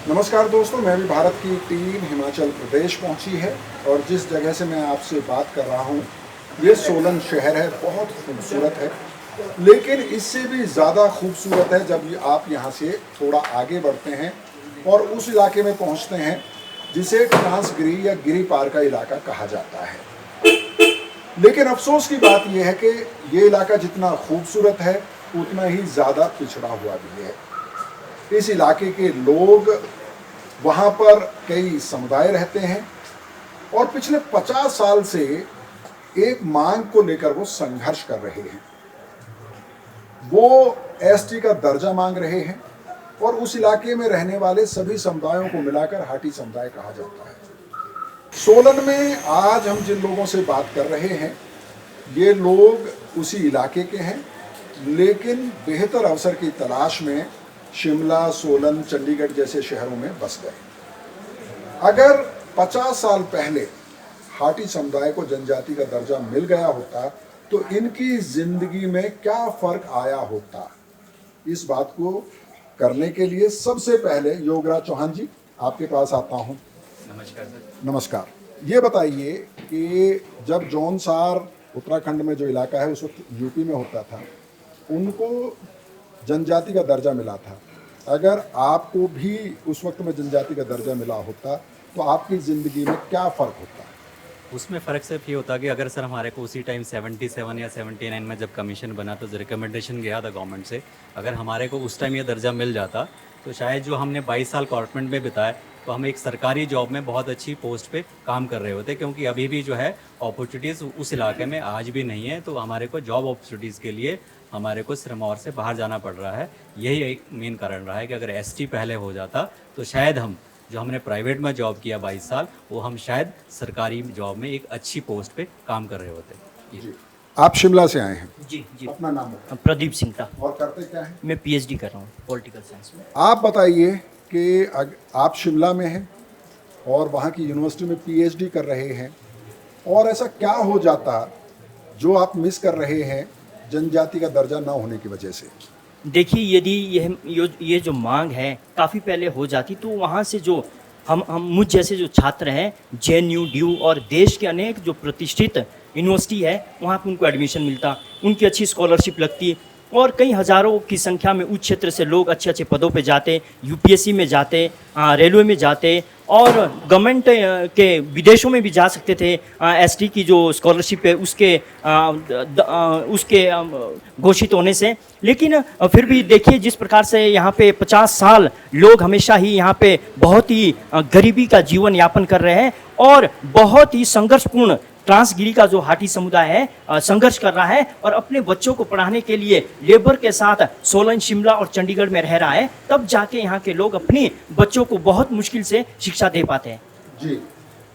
नमस्कार दोस्तों, मैं भी भारत की टीम हिमाचल प्रदेश पहुंची है और जिस जगह से मैं आपसे बात कर रहा हूं ये सोलन शहर है। बहुत खूबसूरत है, लेकिन इससे भी ज़्यादा खूबसूरत है जब आप यहां से थोड़ा आगे बढ़ते हैं और उस इलाके में पहुंचते हैं जिसे ट्रांसगिरी या गिरी पार का इलाका कहा जाता है। लेकिन अफसोस की बात यह है कि ये इलाका जितना खूबसूरत है उतना ही ज़्यादा पिछड़ा हुआ भी है। इस इलाके के लोग, वहाँ पर कई समुदाय रहते हैं और पिछले 50 साल से एक मांग को लेकर वो संघर्ष कर रहे हैं। वो एसटी का दर्जा मांग रहे हैं और उस इलाके में रहने वाले सभी समुदायों को मिलाकर हाटी समुदाय कहा जाता है। सोलन में आज हम जिन लोगों से बात कर रहे हैं ये लोग उसी इलाके के हैं, लेकिन बेहतर अवसर की तलाश में शिमला, सोलन, चंडीगढ़ जैसे शहरों में बस गए। अगर 50 साल पहले हाटी समुदाय को जनजाति का दर्जा मिल गया होता तो इनकी जिंदगी में क्या फर्क आया होता, इस बात को करने के लिए सबसे पहले योगराज चौहान जी आपके पास आता हूं। नमस्कार सर। नमस्कार। ये बताइए कि जब जौनसार उत्तराखंड में जो इलाका है उस वक्त यूपी में होता था, उनको जनजाति का दर्जा मिला था। अगर आपको भी उस वक्त में जनजाति का दर्जा मिला होता तो आपकी ज़िंदगी में क्या फ़र्क होता? उसमें फ़र्क सिर्फ ये होता कि अगर सर हमारे को उसी टाइम 77 या 79 में जब कमीशन बना तो रिकमेंडेशन गया था गवर्नमेंट से, अगर हमारे को उस टाइम ये दर्जा मिल जाता तो शायद जो हमने 22 साल कॉर्पोरेट में बिताए तो हम एक सरकारी जॉब में बहुत अच्छी पोस्ट पे काम कर रहे होते, क्योंकि अभी भी जो है अपॉर्चुनिटीज़ उस इलाके में आज भी नहीं है। तो हमारे को जॉब अपॉर्चुनिटीज़ के लिए हमारे को सिरमौर से बाहर जाना पड़ रहा है। यही एक मेन कारण रहा है कि अगर एसटी पहले हो जाता तो शायद हम जो हमने प्राइवेट में जॉब किया 22 साल, वो हम शायद सरकारी जॉब में एक अच्छी पोस्ट पे काम कर रहे होते। जी, आप शिमला से आए हैं? जी जी, अपना नाम बताइए। प्रदीप सिंह था। और करते क्या हैं? मैं पीएचडी कर रहा हूँ पॉलिटिकल साइंस में। आप बताइए कि आप शिमला में हैं और वहाँ की यूनिवर्सिटी में पीएचडी कर रहे हैं, और ऐसा क्या हो जाता जो आप मिस कर रहे हैं जनजाति का दर्जा ना होने की वजह से? देखिए, यदि ये जो मांग है काफ़ी पहले हो जाती तो वहाँ से जो हम मुझ जैसे जो छात्र हैं जेएनयू, ड्यू और देश के अनेक जो प्रतिष्ठित यूनिवर्सिटी है वहाँ पर उनको एडमिशन मिलता, उनकी अच्छी स्कॉलरशिप लगती और कई हज़ारों की संख्या में उच्च क्षेत्र से लोग अच्छे अच्छे पदों पे जाते, यूपीएससी में जाते, रेलवे में जाते और गवर्नमेंट के विदेशों में भी जा सकते थे। एसटी की जो स्कॉलरशिप है उसके घोषित होने से। लेकिन फिर भी देखिए जिस प्रकार से यहाँ पे 50 साल लोग हमेशा ही यहाँ पे बहुत ही गरीबी का जीवन यापन कर रहे हैं और बहुत ही संघर्षपूर्ण ट्रांसगिरी का जो हाटी समुदाय है संघर्ष कर रहा है और अपने बच्चों को पढ़ाने के लिए लेबर के साथ सोलन, शिमला और चंडीगढ़ में रह रहा है, तब जाके यहाँ के लोग अपने बच्चों को बहुत मुश्किल से शिक्षा दे पाते हैं। जी,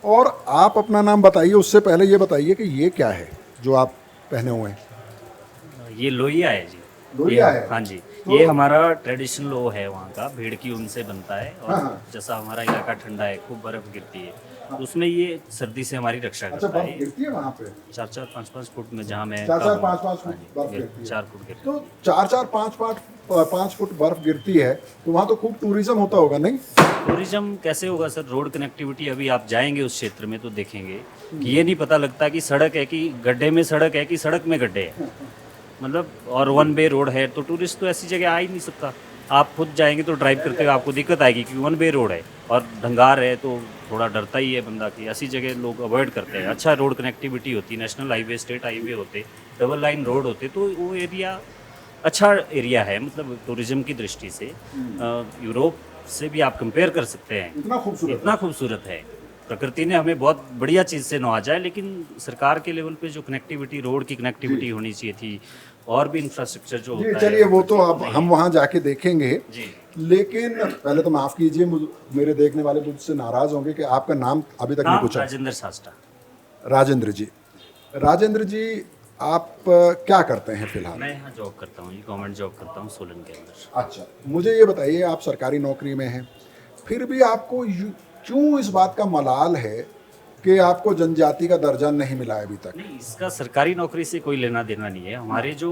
और आप अपना नाम बताइए। उससे पहले ये बताइए कि ये क्या है जो आप पहने हुए हैं? ये लोहिया है जी। लोहिया है? हाँ जी, तो ये हमारा ट्रेडिशनल लो है वहाँ का, भेड़ की ऊन से बनता है और हाँ। जैसा हमारा इलाका ठंडा है, खूब बर्फ गिरती है, तो उसमें ये सर्दी से हमारी रक्षा अच्छा, करता बर्फ है। गिरती है वहाँ पे? 4-4, 5-5 फुट में जहाँ मैं 4-4, काम- 5-5 फुट हाँ जी, बर्फ गिरती है। 4 फुट गिरती तो 4-4, 5 फुट बर्फ गिरती है तो वहाँ तो खूब टूरिज्म होता होगा, नहीं? है। टूरिज्म कैसे होगा सर? रोड कनेक्टिविटी अभी आप जाएंगे उस क्षेत्र में तो देखेंगे कि ये नहीं पता लगता कि सड़क है कि गड्ढे में सड़क है कि सड़क में गड्ढे है, मतलब और वन वे रोड है। तो टूरिस्ट तो ऐसी जगह आ ही नहीं सकता। आप खुद जाएंगे तो ड्राइव करते हुए आपको दिक्कत आएगी क्योंकि वन वे रोड है और ढंगार है, तो थोड़ा डरता ही है बंदा कि ऐसी जगह लोग अवॉइड करते हैं। अच्छा रोड कनेक्टिविटी होती, नेशनल हाईवे, स्टेट हाईवे होते, डबल लाइन रोड होते, तो वो एरिया अच्छा एरिया है, मतलब टूरिज्म की दृष्टि से। यूरोप से भी आप कंपेयर कर सकते हैं, इतना खूबसूरत है। प्रकृति ने हमें बहुत बढ़िया चीज़ से नवाजा है, लेकिन सरकार के लेवल पे जो कनेक्टिविटी, रोड की कनेक्टिविटी होनी चाहिए थी और भी इंफ्रास्ट्रक्चर जो जी, होता चलिए है, वो तो अब हम वहाँ जाके देखेंगे। जी। लेकिन पहले तो माफ़ कीजिए, मेरे देखने वाले मुझसे नाराज़ होंगे कि आपका नाम अभी तक नहीं नाम पूछा। राजेंद्र सास्टा। राजेंद्र जी। राजेंद्र जी, आप क्या करते हैं फिलहाल? मैं यहाँ जॉब करता हूँ, गवर्नमेंट जॉब करता हूँ सोलन के अंदर। अच्छा, मुझे ये बताइए, आप सरकारी नौकरी में हैं, फिर भी आपको क्यों इस बात का मलाल है कि आपको जनजाति का दर्जा नहीं मिला है अभी तक? नहीं, इसका सरकारी नौकरी से कोई लेना देना नहीं है। हमारे जो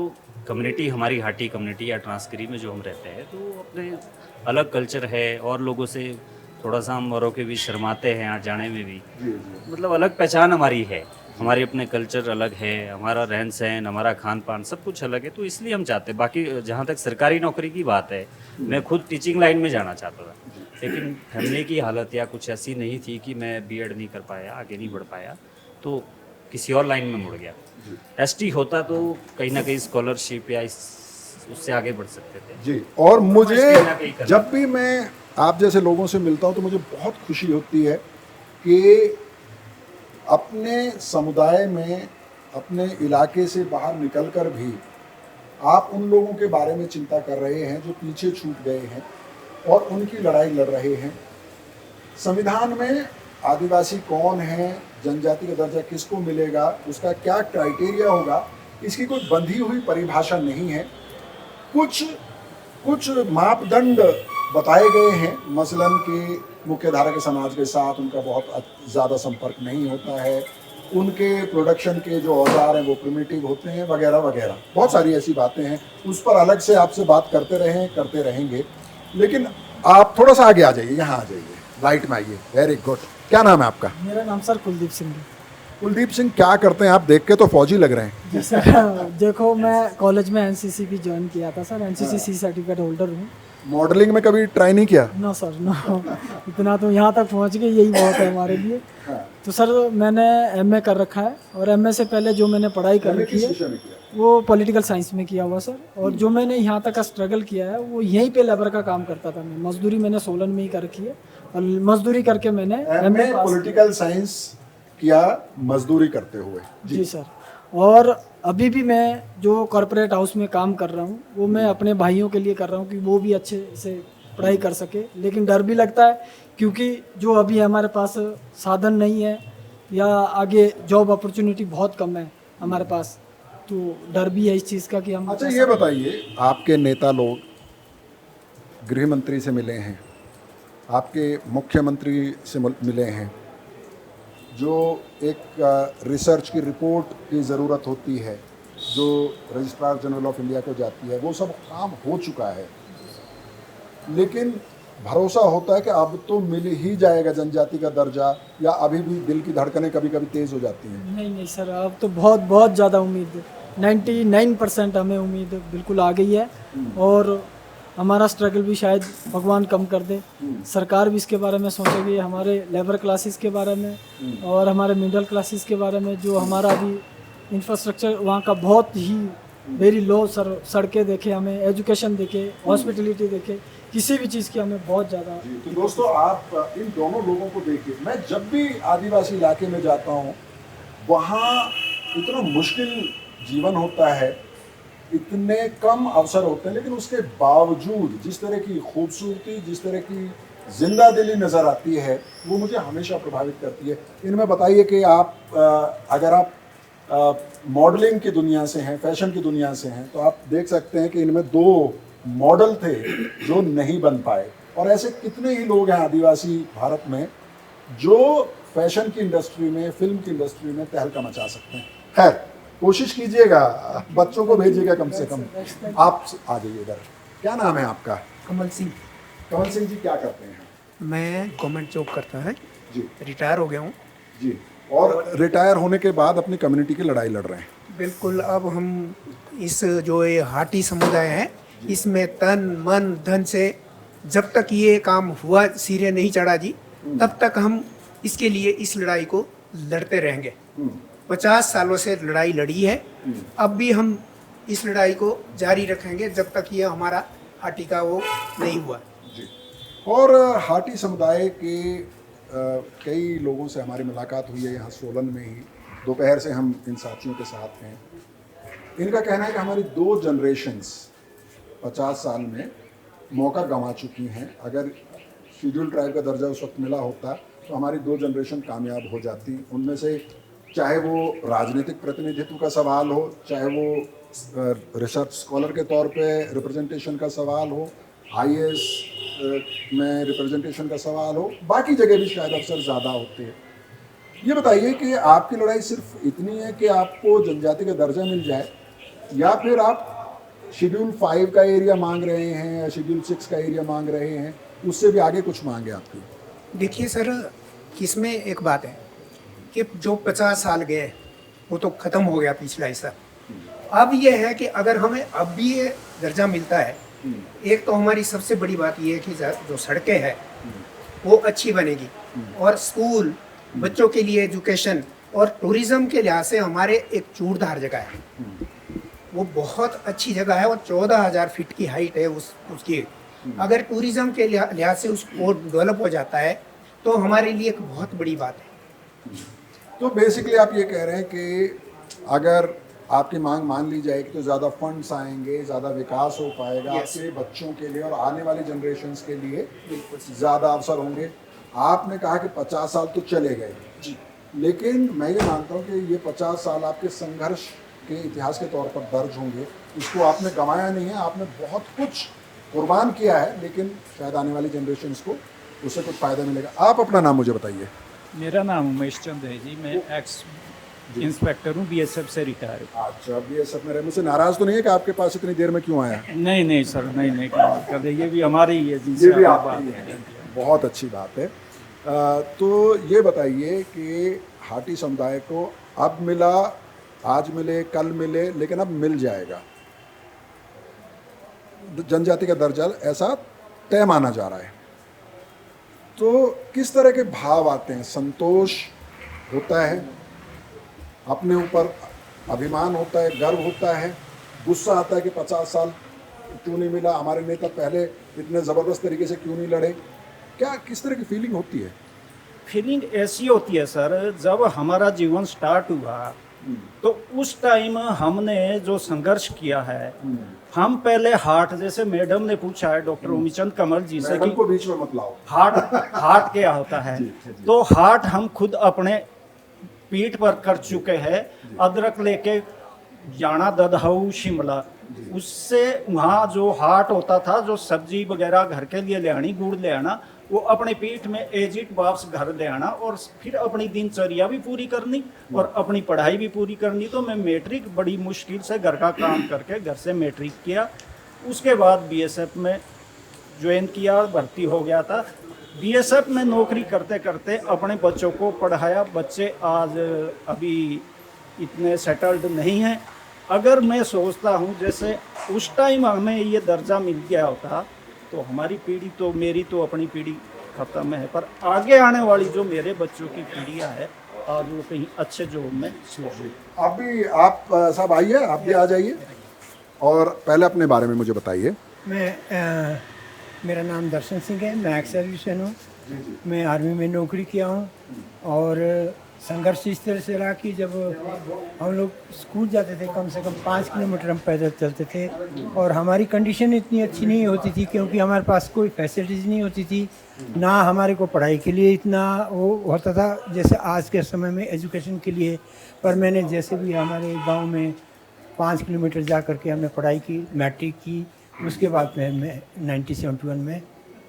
कम्युनिटी हमारी हाटी कम्युनिटी या ट्रांसकरी में जो हम रहते हैं, तो अपने अलग कल्चर है और लोगों से थोड़ा सा हम औरों के भी शर्माते हैं यहाँ जाने में भी। मतलब अलग पहचान हमारी है, हमारी अपने कल्चर अलग है, हमारा रहन सहन, हमारा खान पान सब कुछ अलग है, तो इसलिए हम चाहते हैं। बाकी जहाँ तक सरकारी नौकरी की बात है, मैं खुद टीचिंग लाइन में जाना चाहता था, लेकिन फैमिली की हालत या कुछ ऐसी नहीं थी कि मैं बीएड नहीं कर पाया, आगे नहीं बढ़ पाया, तो किसी और लाइन में मुड़ गया। एसटी होता तो कहीं ना कहीं स्कॉलरशिप या उससे आगे बढ़ सकते थे जी। और मुझे कहीं ना कहीं करना। जब भी मैं आप जैसे लोगों से मिलता हूँ तो मुझे बहुत खुशी होती है कि अपने समुदाय में, अपने इलाके से बाहर निकलकर भी आप उन लोगों के बारे में चिंता कर रहे हैं जो पीछे छूट गए हैं और उनकी लड़ाई लड़ रहे हैं। संविधान में आदिवासी कौन है, जनजाति का दर्जा किसको मिलेगा, उसका क्या क्राइटेरिया होगा, इसकी कोई बंधी हुई परिभाषा नहीं है। कुछ मापदंड बताए गए हैं, मसलन कि मुख्यधारा के समाज के साथ उनका बहुत ज़्यादा संपर्क नहीं होता है, उनके प्रोडक्शन के जो औजार हैं वो प्रिमिटिव होते हैं, वगैरह वगैरह। बहुत सारी ऐसी बातें हैं, उस पर अलग से आपसे बात करते रहेंगे। लेकिन आप थोड़ा सा आगे आ जाइए, यहाँ आ जाइए, राइट में आइए। Very good. क्या नाम है आपका? मेरा नाम सर कुलदीप सिंह है। कुलदीप सिंह, क्या करते हैं आप? देख के तो फौजी लग रहे हैं। जी सर, देखो मैं कॉलेज में एनसीसी भी ज्वाइन किया था sir, NCC C certificate holder हूँ। मॉडलिंग में कभी ट्राई नहीं किया? नो सर, नो, इतना तो यहाँ तक पहुँच गए, यही बहुत है हमारे लिए। तो सर मैंने एमए कर रखा है, और एमए से पहले जो मैंने पढ़ाई कर रखी है वो पॉलिटिकल साइंस में किया हुआ सर। और जो मैंने यहाँ तक का स्ट्रगल किया है वो यहीं पे लेबर का काम करता था। मैं मजदूरी मैंने सोलन में ही कर रखी है, और मजदूरी करके मैंने एमए पॉलिटिकल साइंस किया मजदूरी करते हुए। जी सर। और अभी भी मैं जो कॉरपोरेट हाउस में काम कर रहा हूँ वो मैं अपने भाइयों के लिए कर रहा हूँ कि वो भी अच्छे से पढ़ाई कर सके। लेकिन डर भी लगता है क्योंकि जो अभी हमारे पास साधन नहीं है, या आगे जॉब अपॉर्चुनिटी बहुत कम है हमारे पास, तो डर भी है इस चीज़ का कि हम। अच्छा ये बताइए, आपके नेता लोग गृह मंत्री से मिले हैं, आपके मुख्यमंत्री से मिले हैं, जो एक रिसर्च की रिपोर्ट की ज़रूरत होती है जो रजिस्ट्रार जनरल ऑफ इंडिया को जाती है, वो सब काम हो चुका है। लेकिन भरोसा होता है कि अब तो मिल ही जाएगा जनजाति का दर्जा, या अभी भी दिल की धड़कनें कभी कभी तेज़ हो जाती हैं? नहीं सर, अब तो बहुत बहुत ज़्यादा उम्मीद, 99% हमें उम्मीद बिल्कुल आ गई है। और हमारा स्ट्रगल भी शायद भगवान कम कर दे, सरकार भी इसके बारे में सोचेगी, हमारे लेबर क्लासेस के बारे में और हमारे मिडिल क्लासेस के बारे में। जो हमारा अभी इंफ्रास्ट्रक्चर वहाँ का बहुत ही वेरी लो सर, सड़कें देखे, हमें एजुकेशन देखे, हॉस्पिटलिटी देखे, किसी भी चीज़ की हमें बहुत ज़्यादा। तो दोस्तों आप इन दोनों लोगों को देखिए। मैं जब भी आदिवासी इलाके में जाता हूँ वहाँ इतना मुश्किल जीवन होता है, इतने कम अवसर होते हैं, लेकिन उसके बावजूद जिस तरह की खूबसूरती, जिस तरह की जिंदा दिली नज़र आती है, वो मुझे हमेशा प्रभावित करती है। इनमें बताइए कि आप अगर आप मॉडलिंग की दुनिया से हैं, फैशन की दुनिया से हैं, तो आप देख सकते हैं कि इनमें 2 मॉडल थे जो नहीं बन पाए। और ऐसे कितने ही लोग हैं आदिवासी भारत में जो फैशन की इंडस्ट्री में, फिल्म की इंडस्ट्री में तहलका मचा सकते हैं। खैर, कोशिश कीजिएगा, बच्चों को भेजिएगा कम से कम। आप आ जाइए इधर। क्या नाम है आपका? कमल सिंह। कमल सिंह जी, क्या करते हैं? मैं गवर्नमेंट जॉब करता है जी। रिटायर हो गया हूँ जी। और रिटायर होने के बाद अपनी कम्युनिटी की लड़ाई लड़ रहे हैं। बिल्कुल। अब हम इस जो ये हाटी समुदाय है इसमें तन मन धन से जब तक ये काम हुआ सिरे नहीं चढ़ा जी, तब तक हम इसके लिए इस लड़ाई को लड़ते रहेंगे। 50 सालों से लड़ाई लड़ी है, अब भी हम इस लड़ाई को जारी रखेंगे जब तक ये हमारा हाटी का वो नहीं हुआ जी। और हाटी समुदाय के कई लोगों से हमारी मुलाकात हुई है यहाँ सोलन में ही। दोपहर से हम इन साथियों के साथ हैं। इनका कहना है कि हमारी 2 जनरेशन्स 50 साल में मौका गंवा चुकी हैं। अगर शेड्यूल ट्राइब का दर्जा उस वक्त मिला होता तो हमारी 2 जनरेशन कामयाब हो जाती। उनमें से चाहे वो राजनीतिक प्रतिनिधित्व का सवाल हो, चाहे वो रिसर्च स्कॉलर के तौर पे रिप्रेजेंटेशन का सवाल हो, आईएएस में रिप्रेजेंटेशन का सवाल हो, बाकी जगह भी शायद अवसर ज़्यादा होते हैं। ये बताइए कि आपकी लड़ाई सिर्फ इतनी है कि आपको जनजाति का दर्जा मिल जाए, या फिर आप शेड्यूल 5 का एरिया मांग रहे हैं या शेड्यूल 6 का एरिया मांग रहे हैं, उससे भी आगे कुछ मांगे आपकी? देखिए सर, इसमें एक बात है कि जो 50 साल गए वो तो ख़त्म हो गया पिछला हिस्सा। अब ये है कि अगर हमें अब भी ये दर्जा मिलता है, एक तो हमारी सबसे बड़ी बात ये है कि जो सड़कें हैं वो अच्छी बनेगी, और स्कूल, बच्चों के लिए एजुकेशन और टूरिज्म के लिहाज से हमारे एक चूड़धार जगह है, वो बहुत अच्छी जगह है और 14,000 फीट की हाइट है उसकी। अगर टूरिज्म के लिहाज से उसको डेवलप हो जाता है तो हमारे लिए एक बहुत बड़ी बात है। तो बेसिकली आप ये कह रहे हैं कि अगर आपकी मांग मान ली जाएगी तो ज़्यादा फंड्स आएंगे, ज़्यादा विकास हो पाएगा, Yes. आपके बच्चों के लिए और आने वाली जनरेशन्स के लिए ज़्यादा अवसर होंगे। आपने कहा कि 50 साल तो चले गए जी, लेकिन मैं ये मानता हूँ कि ये 50 साल आपके संघर्ष के इतिहास के तौर पर दर्ज होंगे। इसको आपने गंवाया नहीं है, आपने बहुत कुछ कुर्बान किया है, लेकिन शायद आने वाली जनरेशन्स को उससे कुछ फ़ायदा मिलेगा। आप अपना नाम मुझे बताइए। मेरा नाम उमेश चंद है जी, मैं एक्स इंस्पेक्टर हूँ, बीएसएफ से रिटायर। अच्छा, बीएसएफ में रहे, मुझसे नाराज़ तो नहीं है कि आपके पास इतनी देर में क्यों आया? नहीं नहीं सर, नहीं कभी, ये भी हमारी ही है ये जिनसे भी आप आपकी बात है, है। बहुत अच्छी बात है। तो ये बताइए कि हाटी समुदाय को अब मिला, आज मिले, कल मिले, लेकिन अब मिल जाएगा जनजाति का दर्जा, ऐसा तय माना जा रहा है। तो किस तरह के भाव आते हैं? संतोष होता है, अपने ऊपर अभिमान होता है, गर्व होता है, गुस्सा आता है कि 50 साल क्यों नहीं मिला, हमारे नेता पहले इतने ज़बरदस्त तरीके से क्यों नहीं लड़े? क्या किस तरह की फीलिंग होती है? फीलिंग ऐसी होती है सर, जब हमारा जीवन स्टार्ट हुआ तो उस टाइम हमने जो संघर्ष किया है, हम पहले हार्ट, जैसे मैडम ने पूछा है डॉक्टर उमीचंद कमल जी से मैडम कि को बीच में मत लाओ। हार्ट क्या होता है, तो हार्ट हम खुद अपने पीठ पर कर चुके हैं। अदरक लेके जाना ददहू शिमला, उससे वहाँ जो हाट होता था, जो सब्जी वगैरह घर के लिए ले आनी, गुड़ ले आना, वो अपने पीठ में एजिट वापस घर ले आना और फिर अपनी दिनचर्या भी पूरी करनी और अपनी पढ़ाई भी पूरी करनी। तो मैं मैट्रिक बड़ी मुश्किल से घर का काम करके घर से मैट्रिक किया। उसके बाद बीएसएफ में ज्वाइन किया, भर्ती हो गया था। बीएसएफ में नौकरी करते करते अपने बच्चों को पढ़ाया। बच्चे आज अभी इतने सेटल्ड नहीं हैं। अगर मैं सोचता हूँ जैसे उस टाइम हमें ये दर्जा मिल गया होता तो हमारी पीढ़ी, तो मेरी तो अपनी पीढ़ी ख़त्म है, पर आगे आने वाली जो मेरे बच्चों की पीढ़ियाँ है, आज वो कहीं अच्छे जॉब में सूझे। अभी आप साहब आइए, आप भी आ जाइए और पहले अपने बारे में मुझे बताइए। मेरा नाम दर्शन सिंह है, मैं एक्स सर्विसमैन हूँ। मैं आर्मी में नौकरी किया हूँ और संघर्ष इस तरह से रहा कि जब हम लोग स्कूल जाते थे, कम से कम 5 किलोमीटर हम पैदल चलते थे और हमारी कंडीशन इतनी अच्छी नहीं होती थी क्योंकि हमारे पास कोई फैसिलिटीज़ नहीं होती थी, ना हमारे को पढ़ाई के लिए इतना वो होता था जैसे आज के समय में एजुकेशन के लिए। पर मैंने जैसे भी हमारे गांव में 5 किलोमीटर जा कर के हमने पढ़ाई की, मैट्रिक की। उसके बाद में मैं 1971 में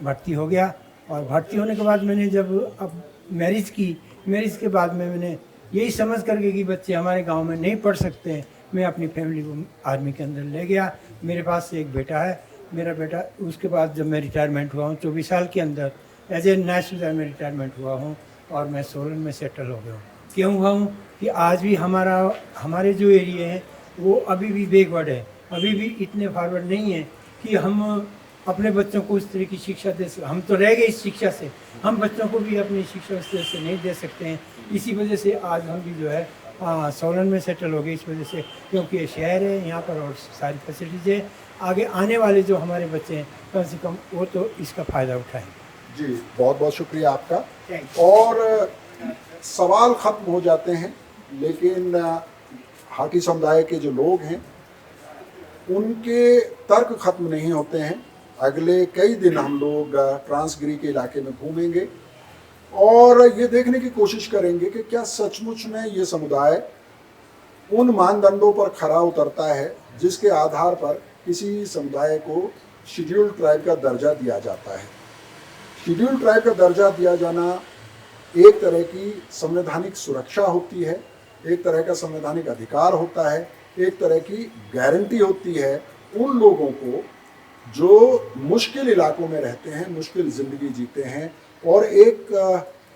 भर्ती हो गया और भर्ती होने के बाद मैंने जब अब मैरिज की, मैरिज के बाद में मैंने यही समझ करके कि बच्चे हमारे गांव में नहीं पढ़ सकते हैं, मैं अपनी फैमिली को आर्मी के अंदर ले गया। मेरे पास एक बेटा है, मेरा बेटा, उसके बाद जब मैं रिटायरमेंट हुआ हूँ 24 साल के अंदर एज ए नेशनल में रिटायरमेंट हुआ हूँ और मैं सोलन में सेटल हो गया हूँ। क्यों हुआ हूँ कि आज भी हमारे जो एरिया है वो अभी भी बैकवर्ड है, अभी भी इतने फॉरवर्ड नहीं है कि हम अपने बच्चों को उस तरह की शिक्षा दे सकते। हम तो रह गए इस शिक्षा से, हम बच्चों को भी अपनी शिक्षा उस तरह से नहीं दे सकते हैं। इसी वजह से आज हम भी जो है सोलन में सेटल हो गए, इस वजह से क्योंकि ये शहर है यहाँ पर और सारी फैसिलिटीज़ है। आगे आने वाले जो हमारे बच्चे हैं कम से कम वो तो इसका फ़ायदा उठाएं। जी, बहुत बहुत शुक्रिया आपका। और सवाल ख़त्म हो जाते हैं, लेकिन हाटी समुदाय के जो लोग हैं उनके तर्क ख़त्म नहीं होते हैं। अगले कई दिन हम लोग ट्रांसगिरी के इलाके में घूमेंगे और ये देखने की कोशिश करेंगे कि क्या सचमुच में ये समुदाय उन मानदंडों पर खरा उतरता है जिसके आधार पर किसी समुदाय को शेड्यूल्ड ट्राइब का दर्जा दिया जाता है। शेड्यूल्ड ट्राइब का दर्जा दिया जाना एक तरह की संवैधानिक सुरक्षा होती है, एक तरह का संवैधानिक अधिकार होता है, एक तरह की गारंटी होती है उन लोगों को जो मुश्किल इलाकों में रहते हैं, मुश्किल ज़िंदगी जीते हैं और एक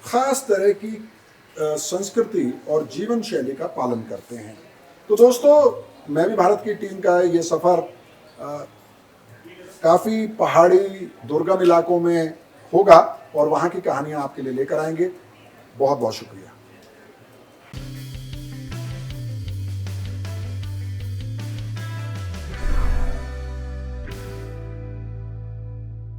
ख़ास तरह की संस्कृति और जीवन शैली का पालन करते हैं। तो दोस्तों, मैं भी भारत की टीम का ये सफ़र काफ़ी पहाड़ी दुर्गम इलाकों में होगा और वहाँ की कहानियाँ आपके लिए लेकर आएंगे। बहुत बहुत शुक्रिया।